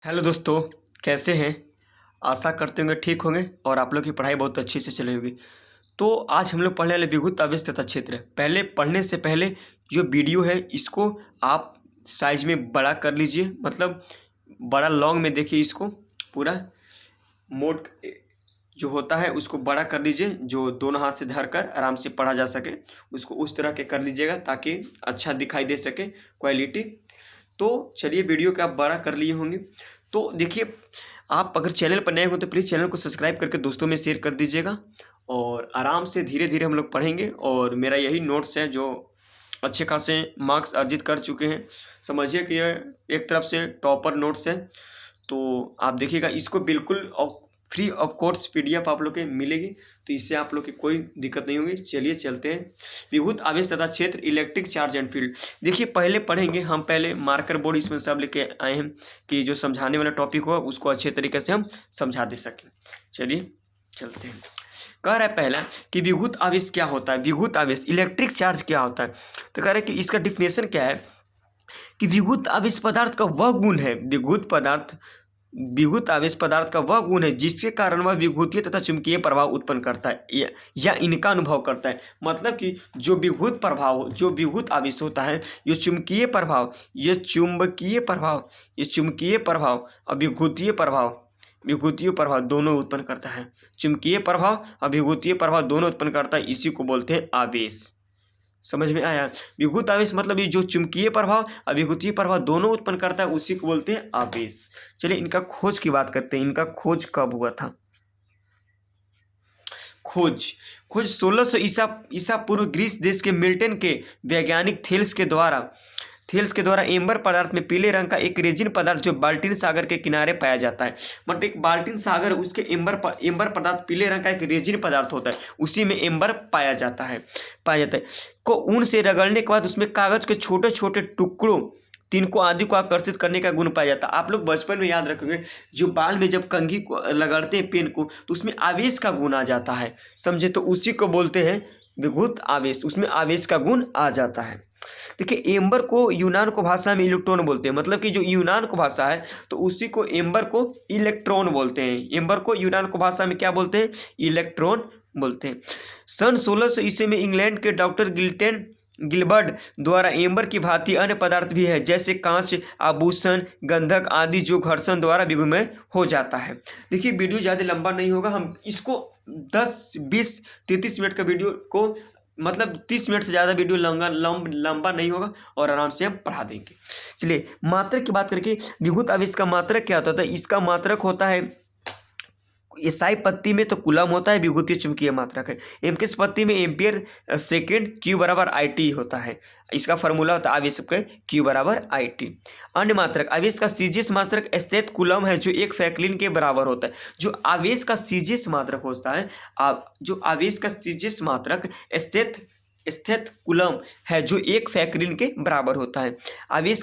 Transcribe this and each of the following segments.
Hello दोस्तों, कैसे हैं। आशा करते होंगे ठीक होंगे और आप लोग की पढ़ाई बहुत अच्छी से चली होगी। तो आज हम लोग पढ़ने वाले विभुत आवेश तथा क्षेत्र। पहले पढ़ने से पहले जो वीडियो है इसको आप साइज में बड़ा कर लीजिए, मतलब बड़ा लॉन्ग में देखिए। इसको पूरा मोड जो होता है उसको बड़ा कर लीजिए, जो दोनों हाथ से धरकर आराम से पढ़ा जा सके उसको उस तरह के कर लीजिएगा ताकि अच्छा दिखाई दे सके क्वालिटी। तो चलिए, वीडियो को आप बड़ा कर लिए होंगे। तो देखिए, आप अगर चैनल पर नए हो तो प्लीज़ चैनल को सब्सक्राइब करके दोस्तों में शेयर कर दीजिएगा और आराम से धीरे धीरे हम लोग पढ़ेंगे। और मेरा यही नोट्स है जो अच्छे खासे मार्क्स अर्जित कर चुके हैं। समझिए कि यह एक तरफ से टॉपर नोट्स है। तो आप देखिएगा, इसको बिल्कुल फ्री ऑफ कॉस्ट PDF आप लोग के मिलेगी, तो इससे आप लोग की कोई दिक्कत नहीं होगी। चलिए चलते हैं। विभुत आवेश तथा क्षेत्र, इलेक्ट्रिक चार्ज एंड फील्ड। देखिए, पहले पढ़ेंगे हम, पहले मार्कर बोर्ड इसमें सब लेके आए हैं कि जो समझाने वाला टॉपिक हो उसको अच्छे तरीके से हम समझा दे सकें। चलिए चलते हैं। कह रहा है पहला कि विभुत आवेश क्या होता है। विभुत आवेश, इलेक्ट्रिक चार्ज क्या होता है। तो कह रहा है कि इसका डिफिनेशन क्या है कि विभुत आवेश पदार्थ का वह गुण है, विभुत आवेश पदार्थ का वह गुण है जिसके कारण वह विभुतीय तथा चुंबकीय प्रभाव उत्पन्न करता है या इनका अनुभव करता है। मतलब कि जो विभुत प्रभाव, जो विभुत आवेश होता है, ये चुंबकीय प्रभाव, ये चुंबकीय प्रभाव, ये चुंबकीय प्रभाव और विभुतीय प्रभाव दोनों उत्पन्न करता है। चुंबकीय प्रभाव और विभुतीय प्रभाव दोनों उत्पन्न करता है, इसी को बोलते हैं आवेश। समझ में आया। विभुत आवेश मतलब ये जो चुंबकीय प्रभाव और विभुतीय प्रभाव दोनों उत्पन्न करता है उसी को बोलते हैं आवेश। चलिए इनका खोज की बात करते हैं। इनका खोज कब हुआ था। खोज 1600 ईसा पूर्व ग्रीस देश के मिल्टन के वैज्ञानिक थेल्स के द्वारा एम्बर पदार्थ में पीले रंग का एक रेजिन पदार्थ जो बाल्टिन सागर के किनारे पाया जाता है। मतलब एक बाल्टिन सागर, उसके एम्बर पदार्थ पीले रंग का एक रेजिन पदार्थ होता है, उसी में एम्बर पाया जाता है को ऊन से रगड़ने के बाद उसमें कागज के छोटे छोटे टुकड़ों तिनको आदि को आकर्षित करने का गुण पाया जाता है। आप लोग बचपन में याद रखेंगे, जो बाल में जब कंघी को लगड़ते हैं पेन को, तो उसमें आवेश का गुण आ जाता है। समझे, तो उसी को बोलते हैं विभुत आवेश, उसमें आवेश का गुण आ जाता है। देखिए, एम्बर को यूनान को भाषा में इलेक्ट्रॉन बोलते हैं। मतलब कि जो यूनान को भाषा है तो उसी को एम्बर को इलेक्ट्रॉन बोलते हैं। एम्बर को यूनान को भाषा में क्या बोलते हैं, इलेक्ट्रॉन बोलते हैं। सन 1600 ईस्वी में इंग्लैंड के डॉक्टर गिलबर्ट द्वारा एम्बर की भांति अन्य पदार्थ भी है, जैसे कांच, आभूषण, गंधक आदि, जो घर्षण द्वारा विघुमय हो जाता है। देखिए, वीडियो ज़्यादा लंबा नहीं होगा, हम इसको 10, 20, 33 मिनट का वीडियो को, मतलब 30 मिनट से ज़्यादा वीडियो लंबा नहीं होगा और आराम से हम पढ़ा देंगे। चलिए, मात्रक की बात करके, विभुत आवेश का मात्रक क्या होता है। इसका मात्रक होता है एसआई पत्ती में तो कूलम होता है, विभुतीय चुंबकीय मात्रक है। एमकेस पत्ती में एम्पियर सेकेंड, Q बराबर IT होता है। इसका फॉर्मूला होता है आवेश का Q बराबर IT। अन्य मात्रक, आवेश का सीजियस मात्रक एस्टेथ कूलम है, जो 1 फैक्लिन के बराबर होता है। जो आवेश का सीजियस मात्रक होता है, जो आवेश का सीजियस मात्रक एस्टेथ कूलम है, जो 1 फैक्लिन के बराबर होता है। आवेश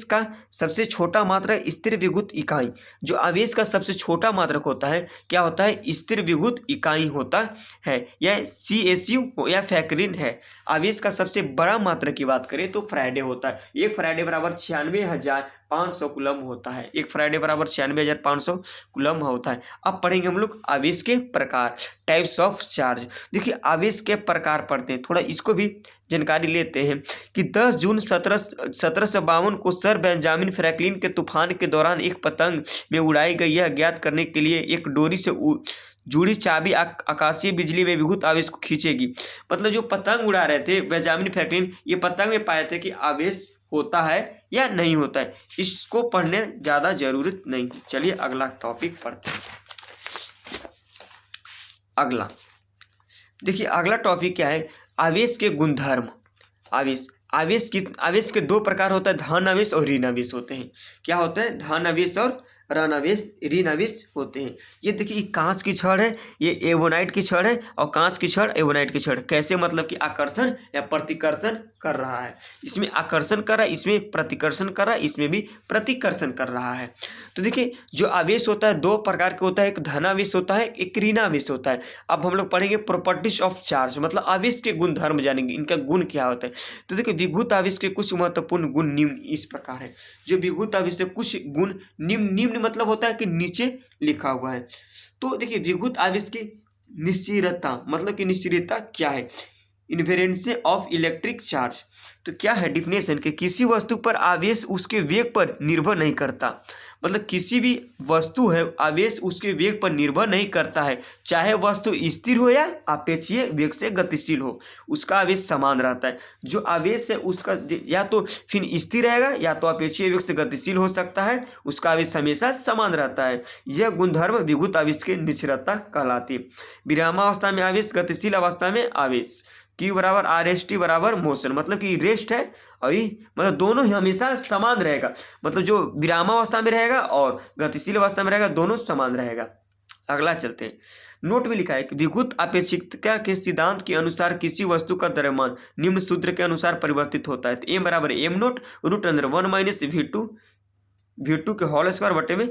का सबसे छोटा मात्रक स्थिर विद्युत इकाई, जो आवेश का सबसे छोटा मात्रक होता है क्या होता है, स्थिर विद्युत इकाई होता है, यह CSU या फैक्लिन है। आवेश का सबसे बड़ा मात्रक की बात करें तो फ्राइडे होता है। 1 फ्राइडे बराबर 96,500 कूलम होता है। 1 फ्राइडे बराबर 96,500 कूलम होता है। अब पढ़ेंगे हम लोग आवेश के प्रकार, टाइप्स ऑफ चार्ज। देखिए, आवेश के प्रकार पढ़ते हैं, थोड़ा इसको भी जानकारी लेते हैं कि 10 जून 1752 को सर बेंजामिन फ्रैंकलिन के तूफान के दौरान एक पतंग में उड़ाई गई, यह ज्ञात करने के लिए एक डोरी से जुड़ी चाबी आकाशीय बिजली में विभुत आवेश को खींचेगी। मतलब जो पतंग उड़ा रहे थे बेंजामिन फ्रैंकलिन, ये पतंग में पाए थे कि आवेश होता है या नहीं होता है। इसको पढ़ने ज़्यादा जरूरत नहीं। चलिए अगला टॉपिक पढ़ते हैं। अगला देखिए, अगला टॉपिक क्या है, आवेश के गुणधर्म। आवेश के 2 प्रकार होता है, धन आवेश और ऋण आवेश होते हैं। क्या होता है, धन आवेश और ऋण आवेश होते हैं। ये देखिए कांच की छड़ है, ये एवोनाइट की छड़ है और कांच की छड़ एवोनाइट की छड़ कैसे मतलब कि आकर्षण या प्रतिकर्षण कर रहा है। इसमें आकर्षण कर रहा है, इसमें प्रतिकर्षण कर रहा है, इसमें भी प्रतिकर्षण कर रहा है। तो देखिए जो आवेश होता है दो प्रकार के होता है, एक धनावेश होता है, एक ऋणावेश होता है। अब हम लोग पढ़ेंगे प्रॉपर्टीज ऑफ चार्ज, मतलब आवेश के गुण धर्म जानेंगे, इनका गुण क्या होता है। तो देखिए विद्युत आवेश के कुछ महत्वपूर्ण गुण निम्न इस प्रकार है। जो विद्युत आवेश से कुछ गुण निम्न मतलब होता है कि नीचे लिखा हुआ है। तो देखिए विद्युत आवेश की निश्चयता मतलब कि निश्चयता क्या है। इन्वेरेंस ऑफ इलेक्ट्रिक चार्ज, तो क्या है डिफिनेशन कि किसी वस्तु पर आवेश उसके वेग पर निर्भर नहीं करता। मतलब किसी भी वस्तु है आवेश उसके वेग पर निर्भर नहीं करता है, चाहे वस्तु स्थिर हो या अपेक्षीय वेग से गतिशील हो, उसका आवेश समान रहता है। जो आवेश है उसका या तो फिर स्थिर रहेगा या तो अपेक्षीय वेग से गतिशील हो सकता है, उसका आवेश हमेशा समान रहता है। यह गुणधर्म विद्युत आवेश की निश्चलता कहलाती है। विरामावस्था में आवेश, गतिशील अवस्था में आवेश। Q बराबर RST बराबर मोशन, मतलब कि रेस्ट है और ये मतलब दोनों ही हमेशा समान रहेगा। मतलब जो विरामावस्था में रहेगा और गतिशील अवस्था में रहेगा दोनों समान रहेगा। अगला चलते हैं। नोट में लिखा है कि विद्युत आपेक्षिकता के सिद्धांत के अनुसार किसी वस्तु का द्रव्यमान निम्न सूत्र के अनुसार परिवर्तित होता है। तो M बराबर M नोट रूट अंदर 1 माइनस V2 के होल स्क्वायर बटे में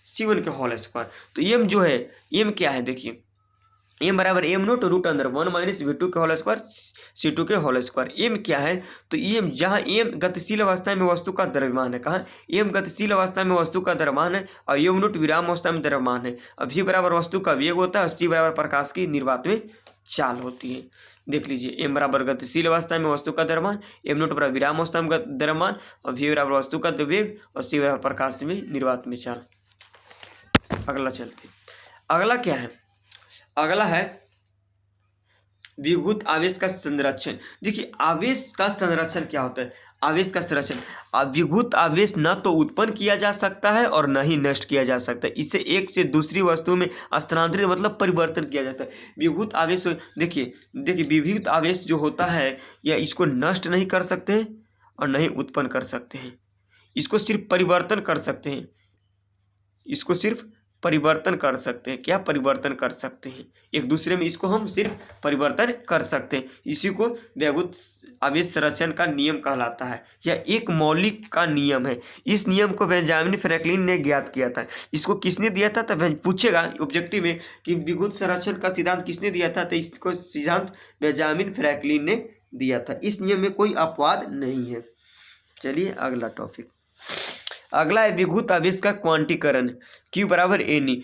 C1 के होल स्क्वायर। तो M जो है M क्या है देखिए, M बराबर M नोट रूट अंदर 1 माइनस V2 के होल स्क्वायर C2 के होल स्क्वायर। M क्या है तो M, जहाँ M गतिशील अवस्था में वस्तु का द्रव्यमान है, कहाँ M गतिशील अवस्था में वस्तु का द्रव्यमान है और M नोट विराम अवस्था में द्रव्यमान है। अब V बराबर वस्तु का वेग होता है और C बराबर प्रकाश की निर्वात में चाल होती है। देख लीजिए M बराबर गतिशील अवस्था में वस्तु का द्रव्यमान, M नोट बराबर विराम अवस्था में द्रव्यमान और V बराबर वस्तु का वेग और C बराबर प्रकाश में निर्वात में चाल। अगला चलते, अगला क्या है, अगला है विद्युत आवेश का संरक्षण। देखिए आवेश का संरक्षण क्या होता है। आवेश का संरक्षण, विद्युत आवेश न तो उत्पन्न किया जा सकता है और न ही नष्ट किया जा सकता है। इसे एक से दूसरी वस्तु में स्थानांतरित मतलब परिवर्तन किया जाता है। विद्युत आवेश देखिए विद्युत आवेश जो होता है या इसको नष्ट नहीं कर सकते हैं और न ही उत्पन्न कर सकते हैं, इसको सिर्फ परिवर्तन कर सकते हैं, इसको सिर्फ परिवर्तन कर सकते हैं। क्या परिवर्तन कर सकते हैं एक दूसरे में, इसको हम सिर्फ परिवर्तन कर सकते हैं। इसी को विद्युत आवेश संरक्षण का नियम कहलाता है। यह एक मौलिक का नियम है। इस नियम को बेंजामिन फ्रैंकलिन ने ज्ञात किया था। इसको किसने दिया था तो पूछेगा ऑब्जेक्टिव में कि विद्युत संरक्षण का सिद्धांत किसने दिया था, तो इसको सिद्धांत बेंजामिन फ्रैंकलिन ने दिया था। इस नियम में कोई अपवाद नहीं है। चलिए अगला टॉपिक, अगला है विद्युत आवेश का क्वांटीकरण। Q बराबर NE।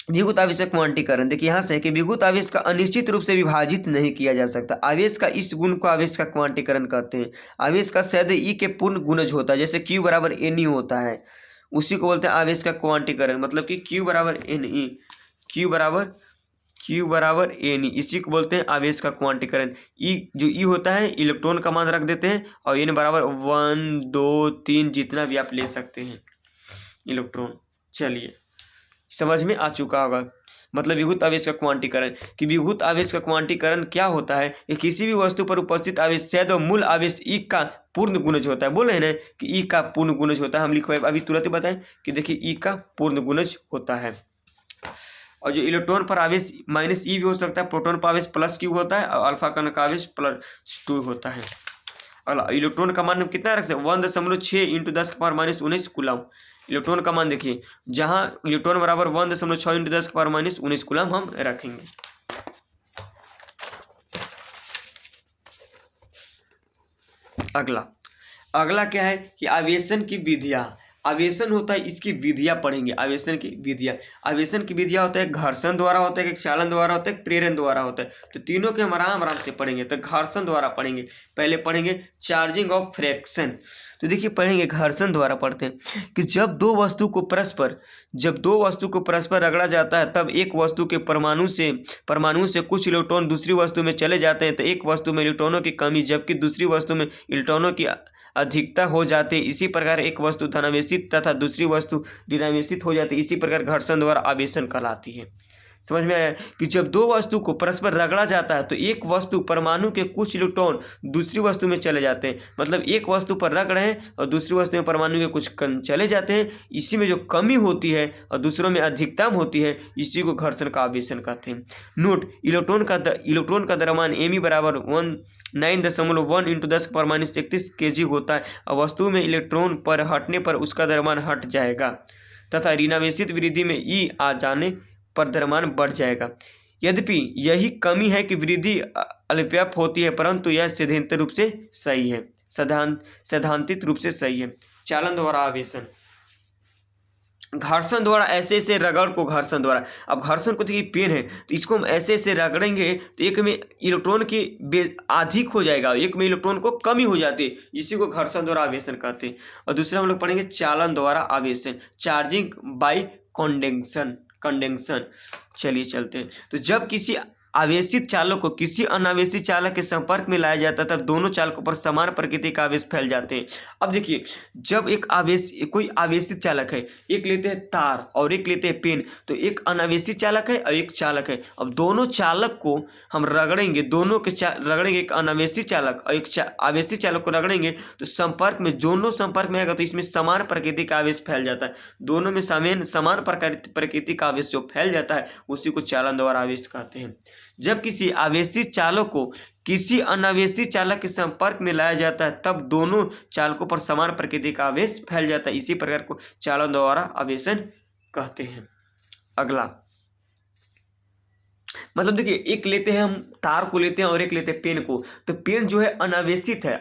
विद्युत आवेश का क्वांटीकरण देखिए यहाँ से है कि विद्युत आवेश का अनिश्चित रूप से विभाजित नहीं किया जा सकता। आवेश का इस गुण को आवेश का क्वांटीकरण कहते हैं। आवेश का सद E के पूर्ण गुणज होता है, जैसे Q बराबर NE होता है, उसी को बोलते हैं आवेश का क्वांटीकरण। मतलब कि Q बराबर NE, Q बराबर NE, इसी को बोलते हैं आवेश का क्वांटीकरण। E जो E होता है इलेक्ट्रॉन का मान रख देते हैं और N बराबर 1 2 3 जितना भी आप ले सकते हैं इलेक्ट्रॉन। चलिए समझ में आ चुका होगा मतलब विद्युत आवेश का क्वांटीकरण। कि विद्युत आवेश का क्वांटीकरण क्या होता है कि किसी भी वस्तु पर उपस्थित आवेश शायद मूल आवेश E का पूर्ण गुणज होता है। बोले हैं ना कि E का पूर्ण गुणज होता है, हम लिखो अभी तुरंत ही बताएं कि देखिए E का पूर्ण गुणज होता है। और जो इलेक्ट्रॉन पर आवेश माइनस E भी हो सकता है, प्रोटॉन पर आवेश प्लस Q होता है और अल्फा कण का आवेश +2 होता है। और इलेक्ट्रॉन का मान कितना रख सकते 1.6 × 10⁻−19 कूलम। इलेक्ट्रॉन का मान देखिए, जहाँ इलेक्ट्रॉन बराबर 1.6 × 10⁻−19 कूलम हम रखेंगे। अगला क्या है कि आवेशन की विधियाँ। आवेशन होता है इसकी विधियाँ पढ़ेंगे। आवेशन की विधियाँ होता है घर्षण द्वारा होता है, एक चालन द्वारा होता है, प्रेरण द्वारा होता है। तो तीनों के हम आराम से पढ़ेंगे। तो घर्षण द्वारा पढ़ेंगे, पहले पढ़ेंगे चार्जिंग ऑफ फ्रैक्शन। तो देखिए पढ़ेंगे घर्षण द्वारा पढ़ते हैं कि जब दो वस्तु को परस्पर रगड़ा जाता है तब एक वस्तु के परमाणु से कुछ इलेक्ट्रॉन दूसरी वस्तु में चले जाते हैं। तो एक वस्तु में इलेक्ट्रॉनों की कमी जबकि दूसरी वस्तु में इलेक्ट्रॉनों की अधिकता हो जाती है। इसी प्रकार एक वस्तु धनावेशित तथा दूसरी वस्तु ऋणावेशित हो जाती है। इसी प्रकार घर्षण द्वारा आवेशन कहलाती है। समझ में आया कि जब दो वस्तु को परस्पर रगड़ा जाता है तो एक वस्तु परमाणु के कुछ इलेक्ट्रॉन दूसरी वस्तु में चले जाते हैं। मतलब एक वस्तु पर रख रहे हैं और दूसरी वस्तु में परमाणु के कुछ कण चले जाते हैं। इसी में जो कमी होती है और दूसरों में अधिकतम होती है, इसी को घर्षण का आवेशन कहते हैं। नोट, इलेक्ट्रॉन का द्रव्यमान एमी बराबर 9.1 × 10⁻31 kg होता है और वस्तु में इलेक्ट्रॉन पर हटने पर उसका द्रव्यमान हट जाएगा तथा ऋणावेशित वृद्धि में ई आ जाने पर द्रव्यमान बढ़ जाएगा। यद्यपि यही कमी है कि वृद्धि अल्पव्याप होती है, परंतु यह सैद्धांतिक रूप से सही है। सैद्धांतिक रूप से सही है। चालन द्वारा आवेशन, घर्षण द्वारा ऐसे ऐसे रगड़ को घर्षण द्वारा, अब घर्षण को देखिए पेन है तो इसको हम ऐसे ऐसे रगड़ेंगे तो एक में इलेक्ट्रॉन की अधिक हो जाएगा, एक में इलेक्ट्रॉन को कमी हो जाती है, इसी को घर्षण द्वारा आवेशन कहते हैं। और दूसरा हम लोग पढ़ेंगे चालन द्वारा आवेशन, चार्जिंग बाई कंडेंसन। चलिए चलते हैं। तो जब किसी आवेशित चालक को किसी अनावेशित चालक के संपर्क में लाया जाता है तब दोनों चालकों पर समान प्रकृति का आवेश फैल जाते हैं। अब देखिए, जब कोई आवेशित चालक है, एक लेते हैं तार और एक लेते हैं पेन, तो एक अनावेशित चालक है और एक चालक है। अब दोनों चालक को हम रगड़ेंगे, रगड़ेंगे, एक अनावेशित चालक और एक आवेशित चालक को रगड़ेंगे तो दोनों संपर्क में आएगा तो इसमें समान प्रकृति का आवेश फैल जाता है। दोनों में समान प्रकृति का आवेश जो फैल जाता है उसी को चालन द्वारा आवेश कहते हैं। जब किसी आवेशित चालक को किसी अनावेशित चालक के संपर्क में लाया जाता है तब दोनों चालकों पर समान प्रकृति का आवेश फैल जाता है। इसी प्रकार को चालन द्वारा आवेशन कहते हैं। अगला, मतलब देखिए, एक लेते हैं हम तार को लेते हैं और एक लेते हैं पेन को। तो पेन जो है अनावेशित है,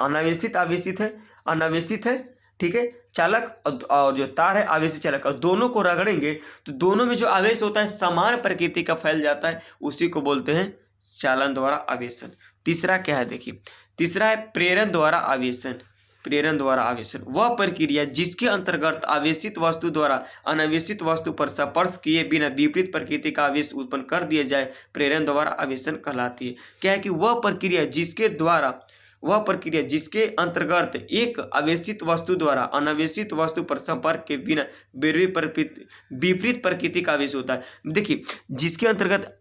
अनावेशित है, ठीक है, चालक, और जो तार है आवेशित चालक, और दोनों को रगड़ेंगे तो दोनों में जो आवेश होता है समान प्रकृति का फैल जाता है, उसी को बोलते हैं चालन द्वारा आवेशन। तीसरा क्या है देखिए, तीसरा है प्रेरण द्वारा आवेशन। प्रेरण द्वारा आवेशन वह प्रक्रिया जिसके अंतर्गत आवेशित वस्तु द्वारा अनावेशित वस्तु पर स्पर्श किए बिना विपरीत प्रकृति का आवेश उत्पन्न कर दिया जाए, प्रेरण द्वारा आवेशन कहलाती है। क्या है कि वह प्रक्रिया जिसके अंतर्गत एक आवेशित वस्तु द्वारा अनावेशित वस्तु पर संपर्क के बिना विपरीत प्रकृति का आवेश होता है। देखिए, जिसके अंतर्गत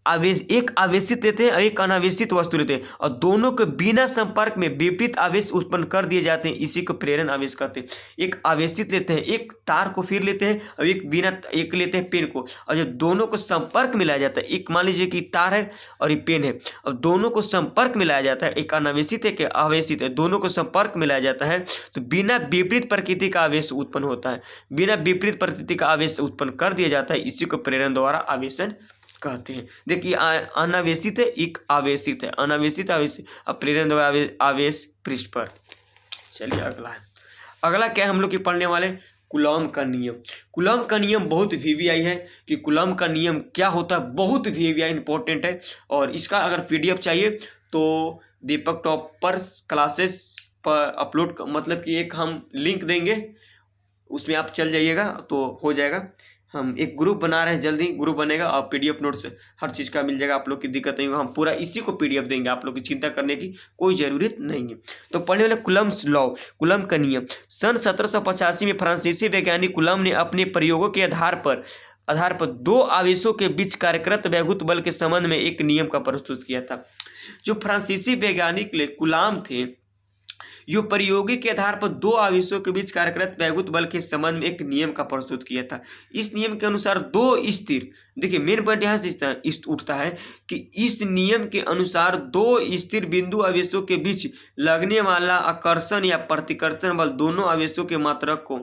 एक आवेशित लेते हैं और एक अनावेशित वस्तु लेते हैं और दोनों के बिना संपर्क में विपरीत आवेश उत्पन्न कर दिए जाते हैं, इसी को प्रेरण आवेश कहते हैं। एक आवेशित लेते हैं, एक तार को फिर लेते हैं और एक लेते हैं पेन को, और जब दोनों को संपर्क में लाया जाता है, एक मान लीजिए कि तार है और ये पेन है, और दोनों को संपर्क में लाया जाता है, एक अनावेशित है एक आवेशित है, दोनों को संपर्क में लाया जाता है तो बिना विपरीत प्रकृति का आवेश उत्पन्न होता है, बिना विपरीत प्रकृति का आवेश उत्पन्न कर दिया जाता है, इसी को प्रेरण द्वारा आवेशन कहते हैं। देखिए, अनावेशित है, एक आवेशित है, अनावेशित आवेश, अब प्रेरण द्वारा आवेश पृष्ठ पर। चलिए अगला क्या हम लोग के पढ़ने वाले, कूलॉम का नियम। कूलॉम का नियम बहुत वीवीआई है कि कूलॉम का नियम क्या होता है, बहुत वीवीआई इंपॉर्टेंट है। और इसका अगर पीडीएफ चाहिए तो दीपक टॉपर्स क्लासेस पर अपलोड, मतलब कि एक हम लिंक देंगे, उसमें आप चल जाइएगा तो हो जाएगा। हम एक ग्रुप बना रहे हैं, जल्दी ग्रुप बनेगा और पीडीएफ नोट्स हर चीज़ का मिल जाएगा, आप लोग की दिक्कत नहीं होगा। हम पूरा इसी को पीडीएफ देंगे, आप लोग की चिंता करने की कोई ज़रूरत नहीं है। तो पढ़ने वाले कूलम्स लॉ, कूलम का नियम। सन 1785 में फ्रांसीसी वैज्ञानिक कूलम ने अपने प्रयोगों के आधार पर दो आवेशों के बीच कार्यरत वैद्युत बल के संबंध में एक नियम का प्रस्तुत किया था। जो फ्रांसीसी वैज्ञानिक कूलम थे, जो प्रयोगी के आधार पर दो आवेशों के बीच कार्यरत वैद्युत बल के संबंध में एक नियम का प्रस्तुत किया था। इस नियम के अनुसार दो स्थिर, देखिए मेन पॉइंट यहाँ से उठता है कि इस नियम के अनुसार दो स्थिर बिंदु आवेशों के बीच लगने वाला आकर्षण या प्रतिकर्षण बल दोनों आवेशों के मात्रक को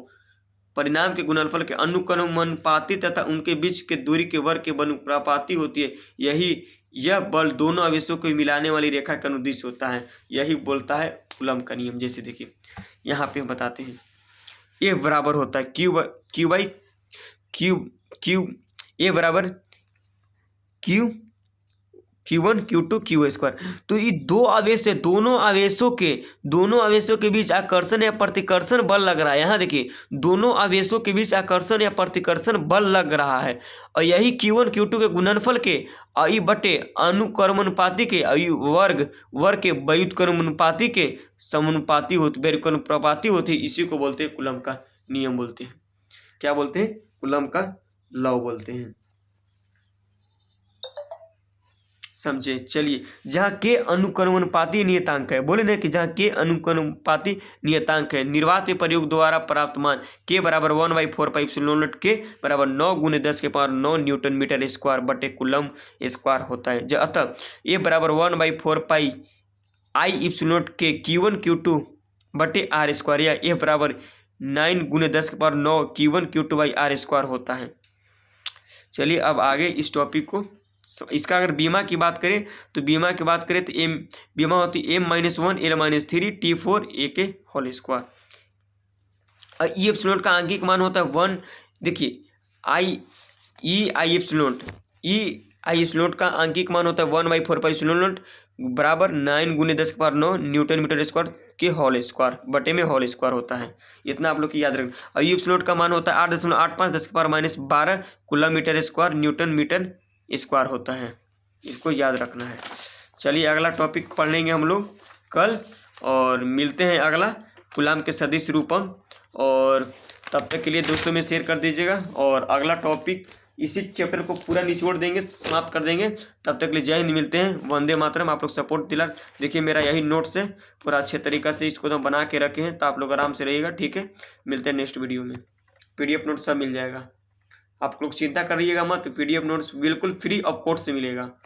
परिणाम के गुणनफल के अनुक्रमानुपाती तथा उनके बीच के दूरी के वर्ग के अनुपाती होती है। यह बल दोनों आवेशों को मिलाने वाली रेखा का अनुदिश होता है, यही बोलता है कूलम का नियम। जैसे देखिए यहाँ पे हम बताते हैं, ए बराबर होता है क्यू बाई क्यू, ए बराबर Q1 Q2 Q स्क्वायर। तो ये दो आवेश है, दोनों आवेशों के बीच आकर्षण या प्रतिकर्षण बल लग रहा है। यहाँ देखिए, दोनों आवेशों के बीच आकर्षण या प्रतिकर्षण बल लग रहा है, और यही Q1 Q2 के गुणनफल के आई बटे अनुक्रमानुपाती के वर्ग के व्युत्क्रमानुपाती के समानुपाती होती, इसी को बोलते हैं कूलम का नियम बोलते हैं। क्या बोलते हैं? कूलम का लॉ बोलते हैं। समझे। चलिए, जहाँ के अनुक्रमानुपाती नियतांक है, बोले ना कि जहाँ के अनुक्रमानुपाती नियतांक है, निर्वात में प्रयोग द्वारा प्राप्त मान के बराबर 1/4 के बराबर 9 × 10⁹ न्यूटन मीटर स्क्वायर बटे कूलम स्क्वायर होता है। अतः ए बराबर 1/4 आई इप्सिलॉन के Q1 Q2 बटे आर स्क्वायर या ए बराबर 9 × 10⁹ Q1 Q2 by are square होता है। चलिए अब आगे इस टॉपिक को, इसका अगर बीमा की बात करें तो बीमा की बात करें तो एम बीमा होती है m-1 L-3 T4 A के होल स्क्वायर। ई एप्सिलॉन का आंगिक मान होता है 1। देखिए आई एप्सिलॉन का आंगिक मान होता है 1/4 एप्सिलॉन बराबर 9 × 10⁹ न्यूटन मीटर स्क्वायर के होल स्क्वायर बटे में होल स्क्वायर होता है। इतना आप लोग की याद रखना। और ई एप्सिलॉन का मान होता है 8.85 10⁻12 coulomb metre square newton metre square होता है। इसको याद रखना है। चलिए अगला टॉपिक पढ़ लेंगे हम लोग कल, और मिलते हैं अगला कूलम के सदिश रूपम। और तब तक के लिए दोस्तों में शेयर कर दीजिएगा, और अगला टॉपिक इसी चैप्टर को पूरा निचोड़ देंगे, समाप्त कर देंगे। तब तक के लिए जय हिंद, मिलते हैं, वंदे मातरम। आप लोग सपोर्ट दिला। देखिए मेरा यही नोट्स है, पूरा अच्छे तरीक़ा से इसको तो बना के रखे हैं, तो आप लोग आराम से रहिएगा। ठीक है, मिलते हैं नेक्स्ट वीडियो में। PDF नोट्स सब मिल जाएगा, आप लोग चिंता करिएगा मत। PDF नोट्स बिल्कुल फ्री ऑफ कॉस्ट से मिलेगा।